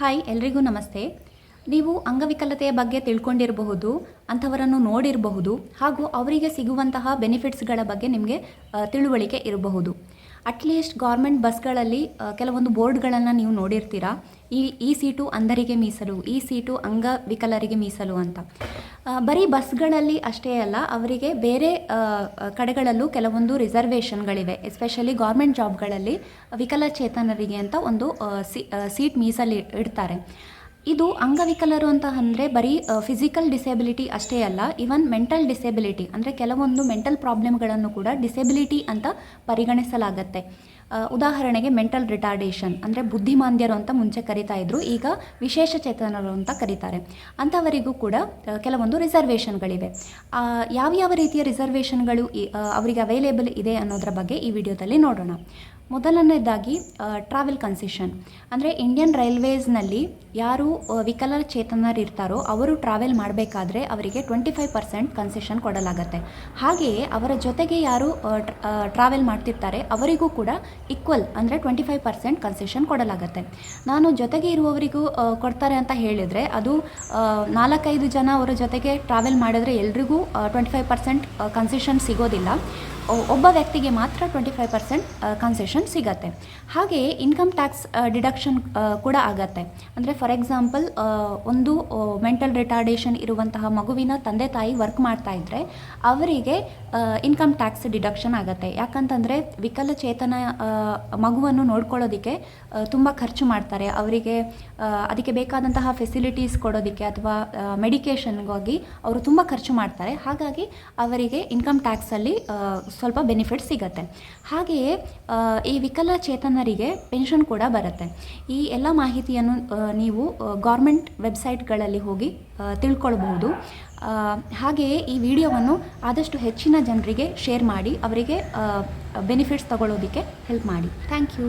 Hi ಎಲ್ರಿಗೂ ನಮಸ್ತೆ. ನೀವು ಅಂಗವಿಕಲತೆಯ ಬಗ್ಗೆ ತಿಳ್ಕೊಂಡಿರಬಹುದು, ಅಂಥವರನ್ನು ನೋಡಿರಬಹುದು, ಹಾಗೂ ಅವರಿಗೆ ಸಿಗುವಂತಹ ಬೆನಿಫಿಟ್ಸ್ಗಳ ಬಗ್ಗೆ ನಿಮಗೆ ತಿಳುವಳಿಕೆ ಇರಬಹುದು. ಅಟ್ಲೀಸ್ಟ್ ಗೌರ್ಮೆಂಟ್ ಬಸ್ಗಳಲ್ಲಿ ಕೆಲವೊಂದು ಬೋರ್ಡ್ಗಳನ್ನು ನೀವು ನೋಡಿರ್ತೀರಾ. ಈ ಸೀಟು ಅಂಧರಿಗೆ ಮೀಸಲು, ಈ ಸೀಟು ಅಂಗವಿಕಲರಿಗೆ ಮೀಸಲು ಅಂತ. ಬರೀ ಬಸ್ಗಳಲ್ಲಿ ಅಷ್ಟೇ ಅಲ್ಲ, ಅವರಿಗೆ ಬೇರೆ ಕಡೆಗಳಲ್ಲೂ ಕೆಲವೊಂದು ರಿಸರ್ವೇಷನ್ಗಳಿವೆ. ಎಸ್ಪೆಷಲಿ ಗೌರ್ಮೆಂಟ್ ಜಾಬ್ಗಳಲ್ಲಿ ವಿಕಲಚೇತನರಿಗೆ ಅಂತ ಒಂದು ಸೀಟ್ ಮೀಸಲು ಇಡ್ತಾರೆ. ಇದು ಅಂಗವಿಕಲರು ಅಂತ ಅಂದರೆ ಬರೀ ಫಿಸಿಕಲ್ ಡಿಸೇಬಿಲಿಟಿ ಅಷ್ಟೇ ಅಲ್ಲ, ಈವನ್ ಮೆಂಟಲ್ ಡಿಸೇಬಿಲಿಟಿ ಅಂದರೆ ಕೆಲವೊಂದು ಮೆಂಟಲ್ ಪ್ರಾಬ್ಲಮ್ಗಳನ್ನು ಕೂಡ ಡಿಸೇಬಿಲಿಟಿ ಅಂತ ಪರಿಗಣಿಸಲಾಗತ್ತೆ. ಉದಾಹರಣೆಗೆ ಮೆಂಟಲ್ ರಿಟಾರ್ಡೇಷನ್ ಅಂದರೆ ಬುದ್ಧಿಮಾಂದ್ಯರು ಅಂತ ಮುಂಚೆ ಕರಿತಾ ಇದ್ರು, ಈಗ ವಿಶೇಷ ಚೇತನರು ಅಂತ ಕರೀತಾರೆ. ಅಂಥವರಿಗೂ ಕೂಡ ಕೆಲವೊಂದು ರಿಸರ್ವೇಷನ್ಗಳಿವೆ. ಯಾವ್ಯಾವ ರೀತಿಯ ರಿಸರ್ವೇಷನ್ಗಳು ಅವರಿಗೆ ಅವೈಲೇಬಲ್ ಇದೆ ಅನ್ನೋದರ ಬಗ್ಗೆ ಈ ವಿಡಿಯೋದಲ್ಲಿ ನೋಡೋಣ. ಮೊದಲನೇದಾಗಿ ಟ್ರಾವೆಲ್ ಕನ್ಸೆಷನ್ ಅಂದರೆ ಇಂಡಿಯನ್ ರೈಲ್ವೇಸ್ನಲ್ಲಿ ಯಾರು ವಿಕಲಚೇತನರಿರ್ತಾರೋ ಅವರು ಟ್ರಾವೆಲ್ ಮಾಡಬೇಕಾದ್ರೆ ಅವರಿಗೆ 25% ಕನ್ಸೆಷನ್ ಕೊಡಲಾಗತ್ತೆ. ಹಾಗೆಯೇ ಅವರ ಜೊತೆಗೆ ಯಾರು ಟ್ರಾವೆಲ್ ಮಾಡ್ತಿರ್ತಾರೆ ಅವರಿಗೂ ಕೂಡ ಈಕ್ವಲ್ ಅಂದರೆ 25% ಕನ್ಸೆಷನ್ ಕೊಡಲಾಗತ್ತೆ. ನಾನು ಜೊತೆಗೆ ಇರುವವರಿಗೂ ಕೊಡ್ತಾರೆ ಅಂತ ಹೇಳಿದರೆ ಅದು 4-5 ಜನ ಅವರ ಜೊತೆಗೆ ಟ್ರಾವೆಲ್ ಮಾಡಿದ್ರೆ ಎಲ್ರಿಗೂ 25% ಕನ್ಸೆಷನ್ ಸಿಗೋದಿಲ್ಲ. ಒಬ್ಬ ವ್ಯಕ್ತಿಗೆ ಮಾತ್ರ 25% ಕನ್ಸೆಷನ್ ಸಿಗತ್ತೆ. ಹಾಗೆಯೇ ಇನ್ಕಮ್ ಟ್ಯಾಕ್ಸ್ ಡಿಡಕ್ಷನ್ ಕೂಡ ಆಗತ್ತೆ. ಅಂದರೆ ಫಾರ್ ಎಕ್ಸಾಂಪಲ್, ಒಂದು ಮೆಂಟಲ್ ರಿಟಾರ್ಡೇಷನ್ ಇರುವಂತಹ ಮಗುವಿನ ತಂದೆ ತಾಯಿ ವರ್ಕ್ ಮಾಡ್ತಾ ಇದ್ದರೆ ಅವರಿಗೆ ಇನ್ಕಮ್ ಟ್ಯಾಕ್ಸ್ ಡಿಡಕ್ಷನ್ ಆಗುತ್ತೆ. ಯಾಕಂತಂದರೆ ವಿಕಲಚೇತನ ಮಗುವನ್ನು ನೋಡ್ಕೊಳ್ಳೋದಕ್ಕೆ ತುಂಬ ಖರ್ಚು ಮಾಡ್ತಾರೆ. ಅವರಿಗೆ ಅದಕ್ಕೆ ಬೇಕಾದಂತಹ ಫೆಸಿಲಿಟೀಸ್ ಕೊಡೋದಕ್ಕೆ ಅಥವಾ ಮೆಡಿಕೇಷನ್ಗಾಗಿ ಅವರು ತುಂಬ ಖರ್ಚು ಮಾಡ್ತಾರೆ. ಹಾಗಾಗಿ ಅವರಿಗೆ ಇನ್ಕಮ್ ಟ್ಯಾಕ್ಸಲ್ಲಿ ಸ್ವಲ್ಪ ಬೆನಿಫಿಟ್ ಸಿಗುತ್ತೆ. ಹಾಗೆಯೇ ಈ ವಿಕಲಚೇತನರಿಗೆ ಪೆನ್ಷನ್ ಕೂಡ ಬರುತ್ತೆ. ಈ ಎಲ್ಲ ಮಾಹಿತಿಯನ್ನು ನೀವು ಗೌರ್ಮೆಂಟ್ ವೆಬ್ಸೈಟ್ಗಳಲ್ಲಿ ಹೋಗಿ ತಿಳ್ಕೊಳ್ಬಹುದು. ಹಾಗೆಯೇ ಈ ವಿಡಿಯೋವನ್ನು ಆದಷ್ಟು ಹೆಚ್ಚಿನ ಜನರಿಗೆ ಶೇರ್ ಮಾಡಿ ಅವರಿಗೆ ಬೆನಿಫಿಟ್ಸ್ ತಗೊಳ್ಳೋದಕ್ಕೆ ಹೆಲ್ಪ್ ಮಾಡಿ. Thank you.